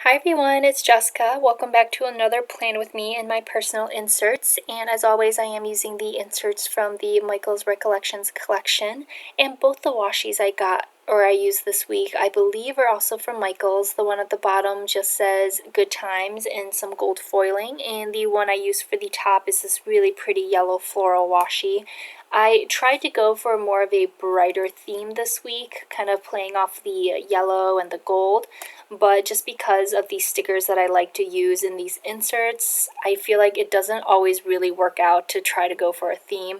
Hi everyone, it's Jessica. Welcome back to another plan with me and my personal inserts. And as always, I am using the inserts from the Michael's Recollections collection. And both the washies I used this week, I believe are also from Michael's. The one at the bottom just says Good Times and some gold foiling. And the one I used for the top is this really pretty yellow floral washi. I tried to go for more of a brighter theme this week, kind of playing off the yellow and the gold, but just because of these stickers that I like to use in these inserts, I feel like it doesn't always really work out to try to go for a theme.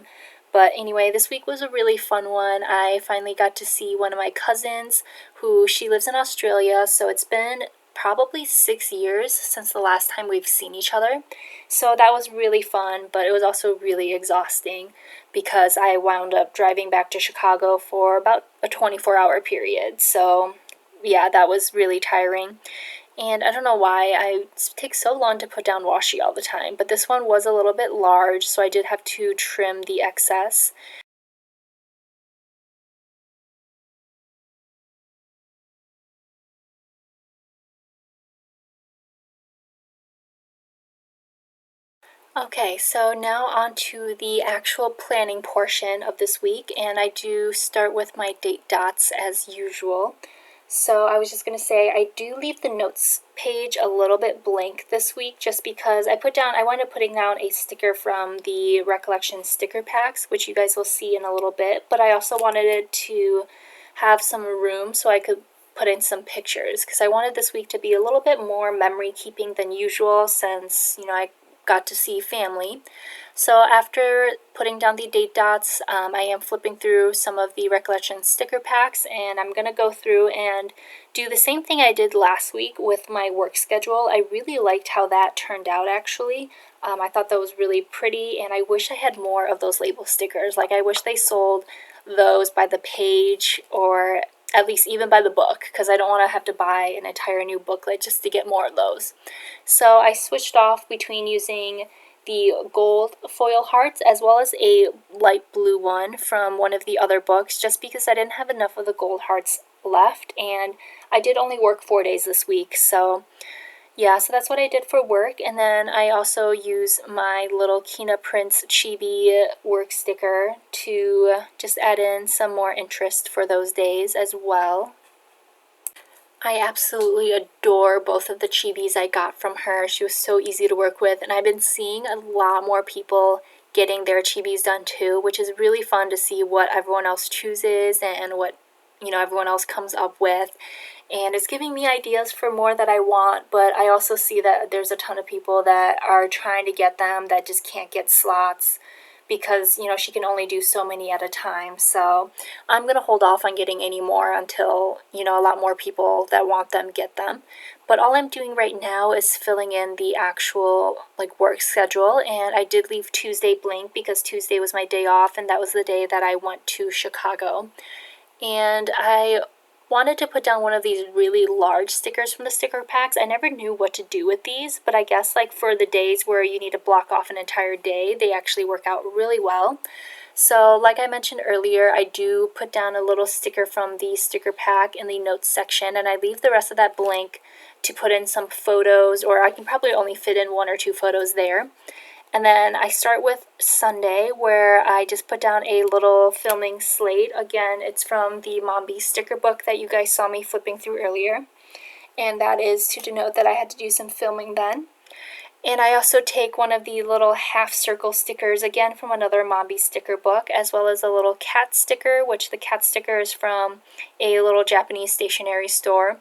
But anyway, this week was a really fun one. I finally got to see one of my cousins she lives in Australia, so it's been probably 6 years since the last time we've seen each other. So that was really fun, but it was also really exhausting because I wound up driving back to Chicago for about a 24-hour period. So yeah, that was really tiring. And I don't know why I take so long to put down washi all the time, but this one was a little bit large, so I did have to trim the excess. Okay, so now on to the actual planning portion of this week, and I do start with my date dots as usual. So I was just going to say I do leave the notes page a little bit blank this week just because I wound up putting down a sticker from the Recollection sticker packs, which you guys will see in a little bit, but I also wanted it to have some room so I could put in some pictures because I wanted this week to be a little bit more memory keeping than usual since, I got to see family. So after putting down the date dots, I am flipping through some of the Recollection sticker packs, and I'm going to go through and do the same thing I did last week with my work schedule. I really liked how that turned out, actually. I thought that was really pretty, and I wish I had more of those label stickers. Like, I wish they sold those by the page or at least even by the book, because I don't want to have to buy an entire new booklet just to get more of those. So I switched off between using the gold foil hearts as well as a light blue one from one of the other books just because I didn't have enough of the gold hearts left, and I did only work 4 days this week. So yeah, so that's what I did for work, and then I also use my little Keena Prince Chibi work sticker to just add in some more interest for those days as well. I absolutely adore both of the chibis I got from her. She was so easy to work with, and I've been seeing a lot more people getting their chibis done too, which is really fun to see what everyone else chooses and what everyone else comes up with. And it's giving me ideas for more that I want, but I also see that there's a ton of people that are trying to get them that just can't get slots because she can only do so many at a time. So I'm gonna hold off on getting any more until a lot more people that want them get them. But all I'm doing right now is filling in the actual work schedule, and I did leave Tuesday blank because Tuesday was my day off, and that was the day that I went to Chicago. And I wanted to put down one of these really large stickers from the sticker packs. I never knew what to do with these, but I guess for the days where you need to block off an entire day, they actually work out really well. So like I mentioned earlier, I do put down a little sticker from the sticker pack in the notes section, and I leave the rest of that blank to put in some photos, or I can probably only fit in one or two photos there. And then I start with Sunday, where I just put down a little filming slate. Again, it's from the Mambi sticker book that you guys saw me flipping through earlier. And that is to denote that I had to do some filming then. And I also take one of the little half circle stickers, again from another Mambi sticker book, as well as a little cat sticker, which the cat sticker is from a little Japanese stationery store,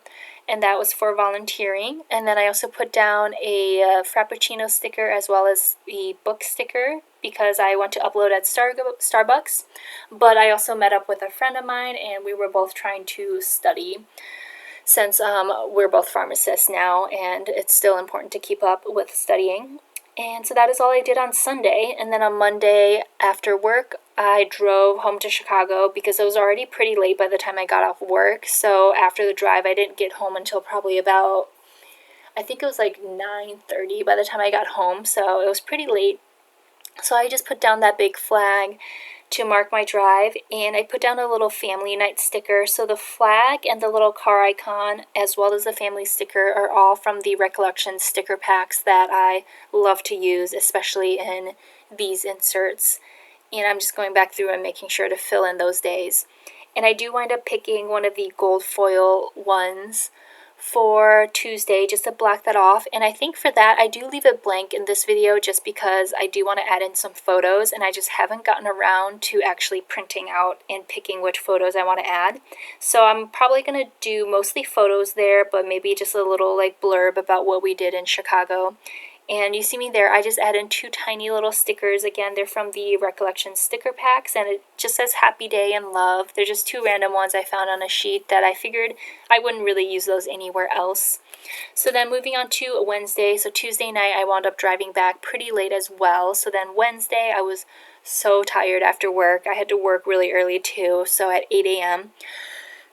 and that was for volunteering. And then I also put down a Frappuccino sticker as well as the book sticker because I went to upload at Starbucks, but I also met up with a friend of mine and we were both trying to study since we're both pharmacists now and it's still important to keep up with studying. And so that is all I did on Sunday. And then on Monday after work, I drove home to Chicago because it was already pretty late by the time I got off work. So after the drive, I didn't get home until probably about, I think it was 9:30 by the time I got home. So it was pretty late. So I just put down that big flag to mark my drive, and I put down a little family night sticker. So the flag and the little car icon as well as the family sticker are all from the Recollections sticker packs that I love to use, especially in these inserts. And I'm just going back through and making sure to fill in those days. And I do wind up picking one of the gold foil ones for Tuesday just to block that off. And I think for that I do leave it blank in this video just because I do want to add in some photos, and I just haven't gotten around to actually printing out and picking which photos I want to add. So I'm probably going to do mostly photos there, but maybe just a little like blurb about what we did in Chicago. And you see me there, I just added 2 tiny little stickers. Again, they're from the Recollection sticker packs, and it just says happy day and love. They're just 2 random ones I found on a sheet that I figured I wouldn't really use those anywhere else. So then moving on to a Wednesday, so Tuesday night I wound up driving back pretty late as well. So then Wednesday I was so tired after work. I had to work really early too, so at 8 a.m.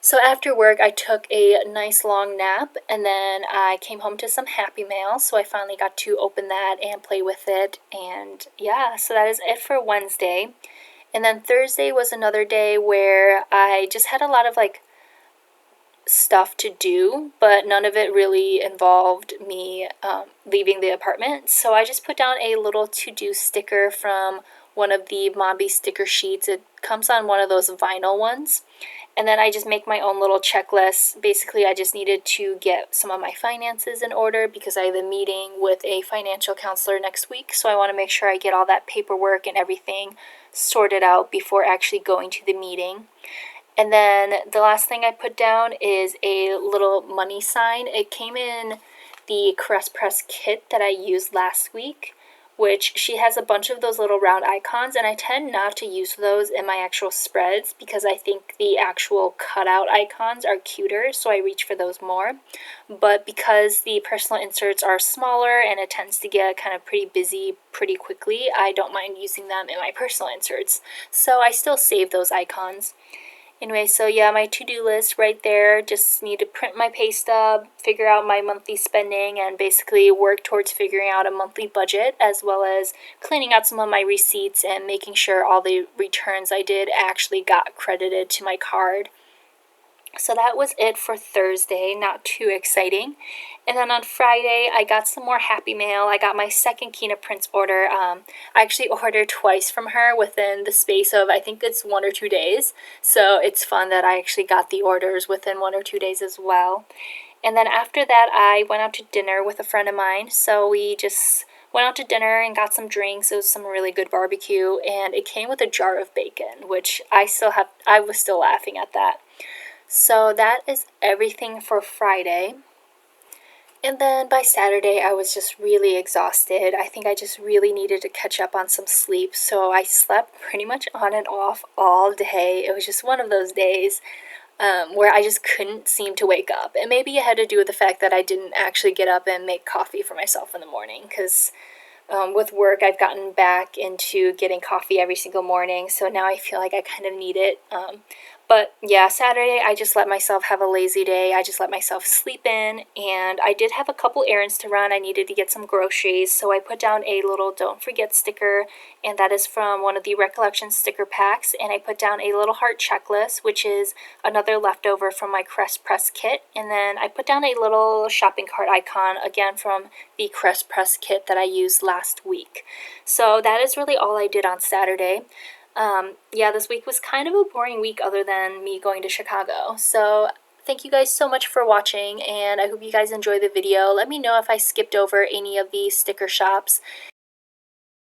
So after work, I took a nice long nap, and then I came home to some Happy Mail, so I finally got to open that and play with it. And yeah, so that is it for Wednesday. And then Thursday was another day where I just had a lot of like stuff to do, but none of it really involved me leaving the apartment. So I just put down a little to-do sticker from one of the Mambi sticker sheets. It comes on one of those vinyl ones. And then I just make my own little checklist. Basically, I just needed to get some of my finances in order because I have a meeting with a financial counselor next week. So I want to make sure I get all that paperwork and everything sorted out before actually going to the meeting. And then the last thing I put down is a little money sign. It came in the Caress Press kit that I used last week, which she has a bunch of those little round icons, and I tend not to use those in my actual spreads because I think the actual cutout icons are cuter, so I reach for those more. But because the personal inserts are smaller and it tends to get kind of pretty busy pretty quickly, I don't mind using them in my personal inserts. So I still save those icons. Anyway, so yeah, my to-do list right there. Just need to print my pay stub, figure out my monthly spending, and basically work towards figuring out a monthly budget, as well as cleaning out some of my receipts and making sure all the returns I did actually got credited to my card. So that was it for Thursday, not too exciting. And then on Friday, I got some more Happy Mail. I got my second Keena Prince order. I actually ordered twice from her within the space of, I think it's 1 or 2 days. So it's fun that I actually got the orders within 1 or 2 days as well. And then after that, I went out to dinner with a friend of mine. So we just went out to dinner and got some drinks. It was some really good barbecue, and it came with a jar of bacon, which I was still laughing at that. So that is everything for Friday. And then by Saturday, I was just really exhausted. I think I just really needed to catch up on some sleep. So I slept pretty much on and off all day. It was just one of those days where I just couldn't seem to wake up. And maybe it had to do with the fact that I didn't actually get up and make coffee for myself in the morning. Because with work, I've gotten back into getting coffee every single morning. So now I feel like I kind of need it. But yeah, Saturday I just let myself have a lazy day. I just let myself sleep in, and I did have a couple errands to run. I needed to get some groceries, so I put down a little don't forget sticker, and that is from one of the Recollection sticker packs. And I put down a little heart checklist, which is another leftover from my Crest Press kit. And then I put down a little shopping cart icon, again from the Crest Press kit that I used last week. So that is really all I did on Saturday. Yeah, this week was kind of a boring week other than me going to Chicago. So thank you guys so much for watching, and I hope you guys enjoyed the video. Let me know if I skipped over any of these sticker shops.